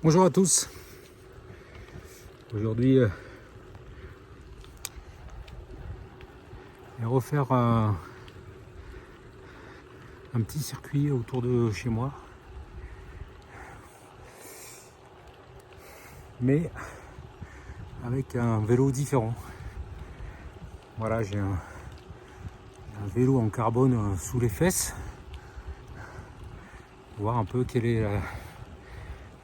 Bonjour à tous. Aujourd'hui, je vais refaire un petit circuit autour de chez moi, mais avec un vélo différent. Voilà, j'ai un vélo en carbone sous les fesses. Voir un peu quelle est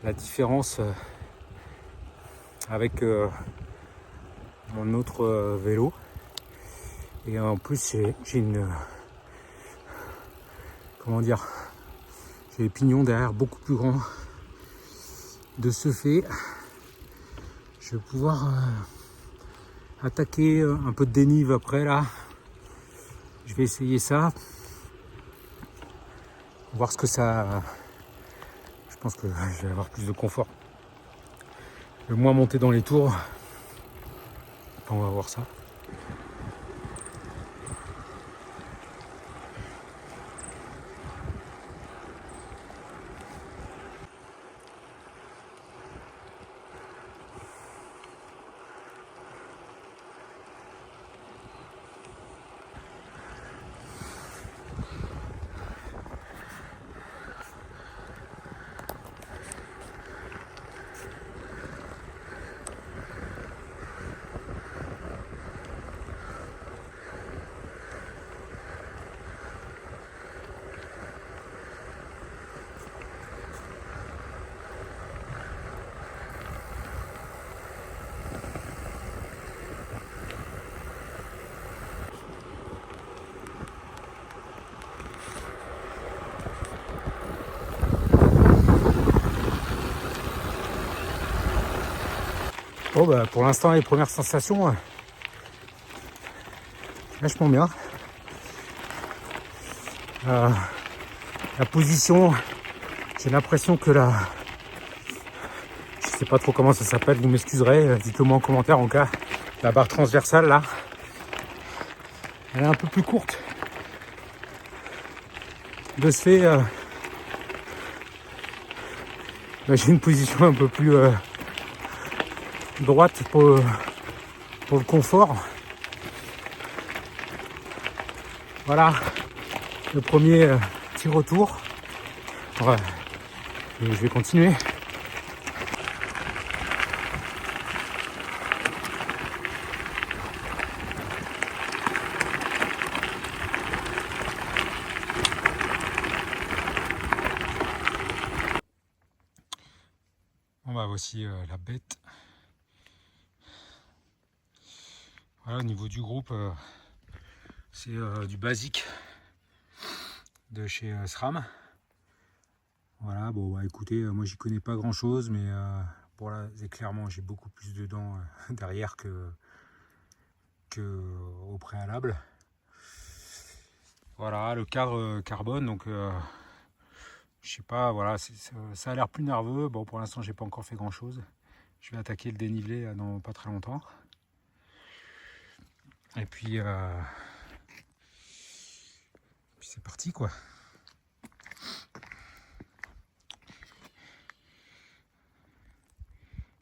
la différence avec mon autre vélo. Et en plus, j'ai une comment dire, j'ai les pignons derrière beaucoup plus grands. De ce fait, je vais pouvoir attaquer un peu de dénive après là. Je vais essayer ça, voir ce que ça. Je pense que je vais avoir plus de confort. Le moins monter dans les tours. On va voir ça. Bon bah pour l'instant les premières sensations vachement bien. La position, j'ai l'impression que je sais pas trop comment ça s'appelle, vous m'excuserez, dites-le moi en commentaire en cas. La barre transversale là, elle est un peu plus courte. De ce fait, j'ai une position un peu plus droite pour le confort. Voilà, le premier petit retour. Ouais, et je vais continuer. Bon bah voici la bête. Voilà, au niveau du groupe, c'est du basique de chez SRAM. Voilà, bon bah écoutez, moi j'y connais pas grand chose, mais bon là, clairement j'ai beaucoup plus de dents derrière que au préalable. Voilà, le cadre carbone, donc je sais pas, voilà, ça a l'air plus nerveux. Bon, pour l'instant j'ai pas encore fait grand chose. Je vais attaquer le dénivelé dans pas très longtemps. Et puis c'est parti quoi.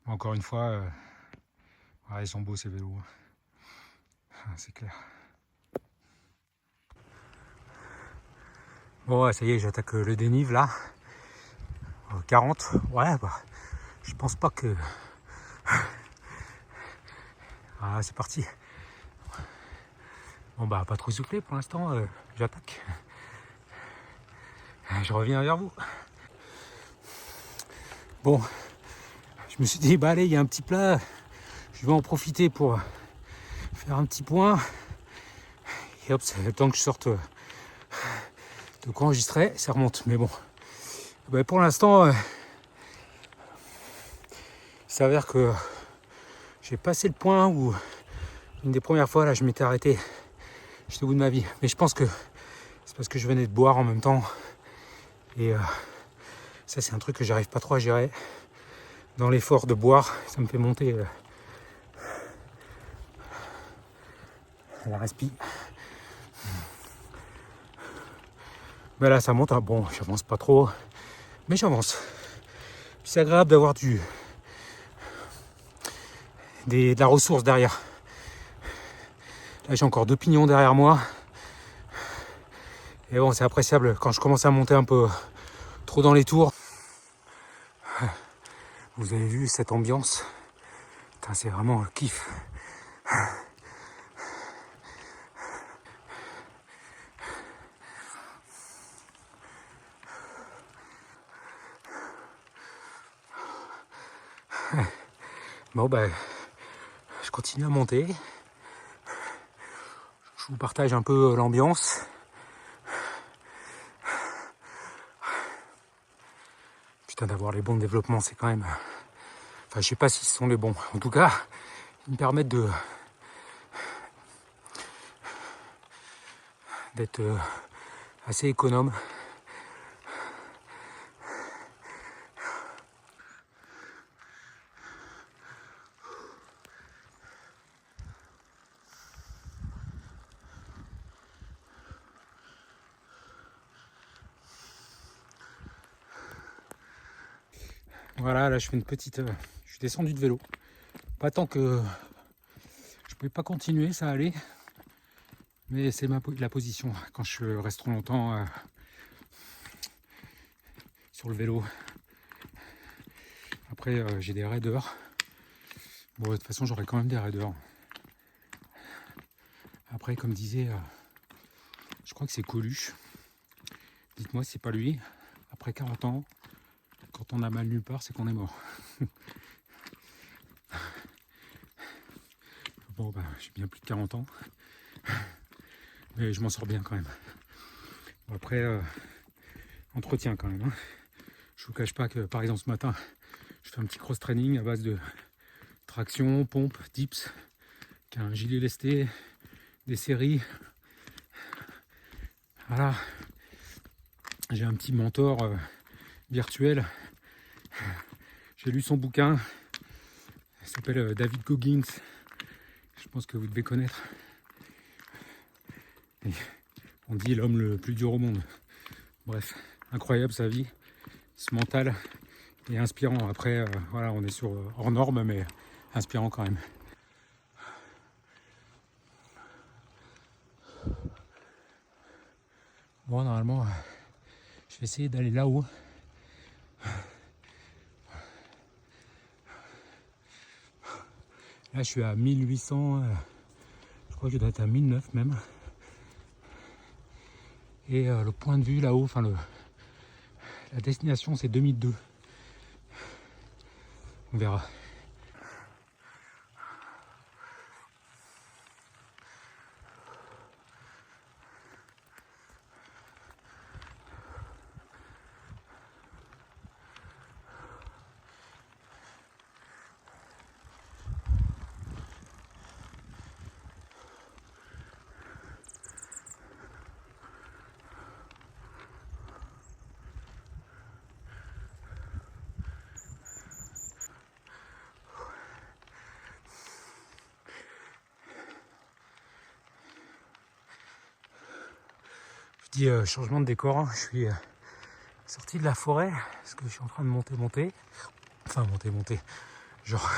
Encore une fois, ils sont beaux ces vélos. C'est clair. Bon, ouais, ça y est, j'attaque le dénive là. 40. Ouais, bah, je pense pas que. Ah, c'est parti. Bon, bah, pas trop soufflé pour l'instant. J'attaque. Je reviens vers vous. Bon, je me suis dit, bah, allez, il y a un petit plat. Je vais en profiter pour faire un petit point. Et hop, c'est le temps que je sorte de quoi enregistrer, ça remonte. Mais bon, bah, pour l'instant, il s'avère que j'ai passé le point où une des premières fois là, je m'étais arrêté. J'étais au bout de ma vie. Mais je pense que c'est parce que je venais de boire en même temps. Et ça, c'est un truc que j'arrive pas trop à gérer. Dans l'effort de boire, ça me fait monter la respi. Mais là, ça monte. Bon, j'avance pas trop. Mais j'avance. Puis c'est agréable d'avoir de la ressource derrière. Là j'ai encore 2 pignons derrière moi. Et bon, c'est appréciable quand je commence à monter un peu trop dans les tours. Vous avez vu cette ambiance. Putain, c'est vraiment le kiff. Bon ben, je continue à monter. Je vous partage un peu l'ambiance. Putain, d'avoir les bons développements, c'est quand même... Enfin, je sais pas si ce sont les bons. En tout cas, ils me permettent d'être assez économe. Voilà, là je fais une petite... je suis descendu de vélo. Pas tant que... Je pouvais pas continuer, ça allait. Mais c'est la position quand je reste trop longtemps sur le vélo. Après, j'ai des raideurs. Bon, de toute façon, j'aurai quand même des raideurs. Après, comme disait, je crois que c'est Coluche. Dites-moi si c'est pas lui. Après 40 ans, quand on a mal nulle part, c'est qu'on est mort. Bon, bah, j'ai bien plus de 40 ans. Mais je m'en sors bien quand même. Bon, après, entretien quand même. Hein. Je vous cache pas que, par exemple, ce matin, je fais un petit cross-training à base de traction, pompe, dips, qui a un gilet lesté, des séries. Voilà. J'ai un petit mentor virtuel. J'ai lu son bouquin. Il s'appelle David Goggins. Je pense que vous devez connaître. Et on dit l'homme le plus dur au monde. Bref, incroyable sa vie. Ce mental est inspirant. Après, voilà, on est sur hors norme, mais inspirant quand même. Bon, normalement, je vais essayer d'aller là-haut. Là, je suis à 1800. Je crois que je dois être à 1009 même. Et le point de vue là-haut, enfin la destination, c'est 2002. On verra. Je dis changement de décor. Hein. Je suis sorti de la forêt parce que je suis en train de monter. Enfin, monter. Genre.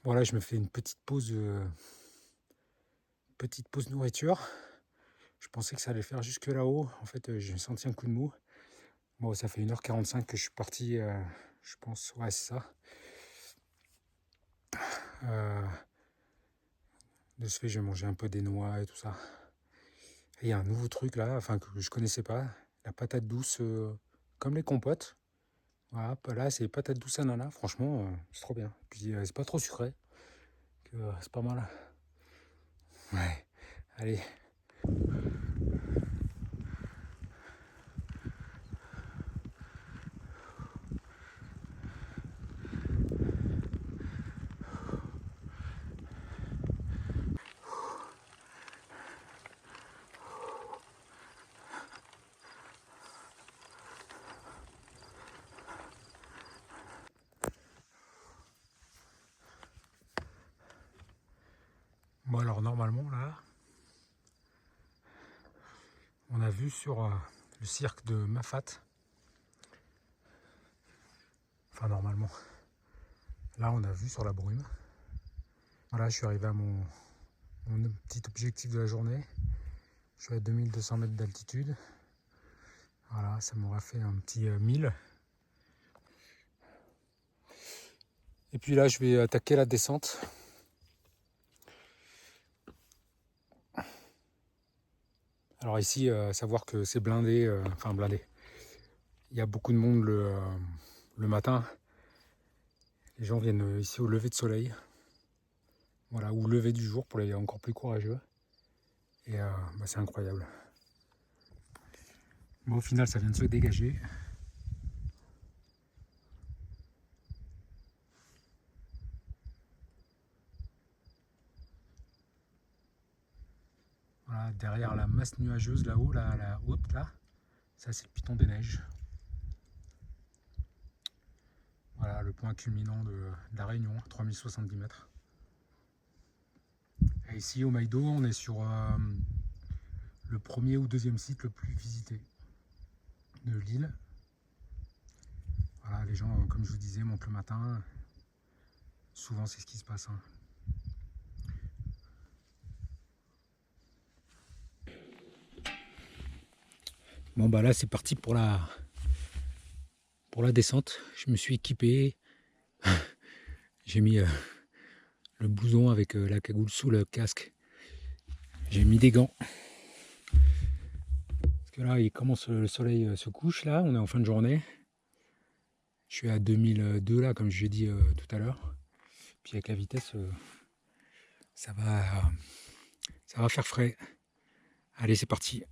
Bon, là, je me fais une petite pause nourriture. Je pensais que ça allait faire jusque là-haut. En fait, j'ai senti un coup de mou. Bon, ça fait 1h45 que je suis parti. Je pense, ouais, c'est ça. De ce fait, je vais manger un peu des noix et tout ça. Et il y a un nouveau truc là, enfin que je connaissais pas. La patate douce, comme les compotes. Voilà, là c'est patate douce ananas. Franchement, c'est trop bien. Puis c'est pas trop sucré. C'est pas mal. Ouais, allez. Bon alors normalement là, on a vu sur le cirque de Mafat. Enfin normalement. Là on a vu sur la brume. Voilà, je suis arrivé à mon petit objectif de la journée. Je suis à 2200 mètres d'altitude. Voilà, ça m'aura fait un petit 1000. Et puis là, je vais attaquer la descente. Alors ici, savoir que c'est blindé, enfin blindé. Il y a beaucoup de monde le matin. Les gens viennent ici au lever de soleil. Voilà, ou lever du jour pour les encore plus courageux. Et c'est incroyable. Bon, au final, ça vient de se dégager. Voilà, derrière la masse nuageuse là-haut, la haute là, ça c'est le piton des neiges. Voilà le point culminant de la Réunion, 3070 mètres. Et ici au Maïdo, on est sur le premier ou deuxième site le plus visité de l'île. Voilà, les gens, comme je vous disais, montent le matin. Souvent c'est ce qui se passe. Hein. Bon bah là c'est parti pour la descente. Je me suis équipé. J'ai mis le blouson avec la cagoule sous le casque. J'ai mis des gants. Parce que là il commence, le soleil se couche là, on est en fin de journée. Je suis à 2002 là comme je l'ai dit tout à l'heure. Puis avec la vitesse ça va faire frais. Allez c'est parti.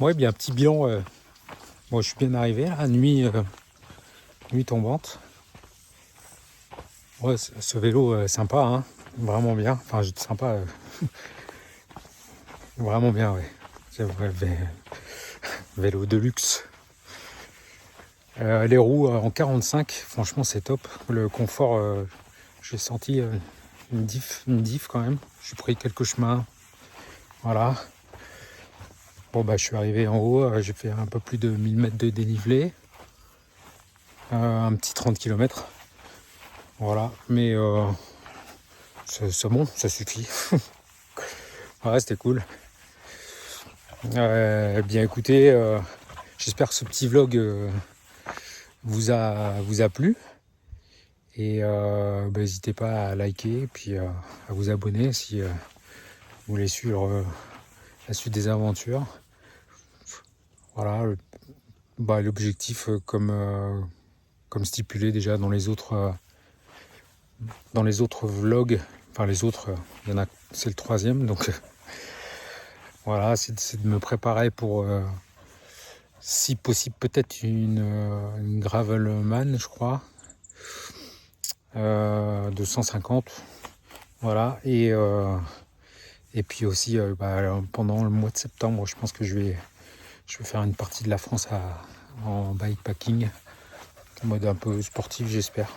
Ouais, bien un petit bilan. Bon, je suis bien arrivé là, nuit tombante. Ouais, ce vélo sympa, hein, vraiment bien. Enfin, je dis sympa, vraiment bien, ouais. C'est vrai, vélo de luxe. Les roues en 45, franchement, c'est top. Le confort, j'ai senti une diff quand même. J'ai pris quelques chemins, voilà. Bon, bah, je suis arrivé en haut, j'ai fait un peu plus de 1000 mètres de dénivelé, un petit 30 km. Voilà, mais c'est bon, ça suffit. Ouais, c'était cool. Bien écoutez, j'espère que ce petit vlog vous a plu. Et bah, n'hésitez pas à liker et puis à vous abonner si vous voulez suivre la suite des aventures. Voilà, bah, l'objectif comme stipulé déjà dans les autres vlogs, enfin les autres, il y en a, c'est le 3e, donc voilà, c'est de me préparer pour si possible peut-être une Gravelman, je crois, de 150, voilà, et puis aussi bah, pendant le mois de septembre, je pense que je vais faire une partie de la France en bikepacking, en mode un peu sportif, j'espère.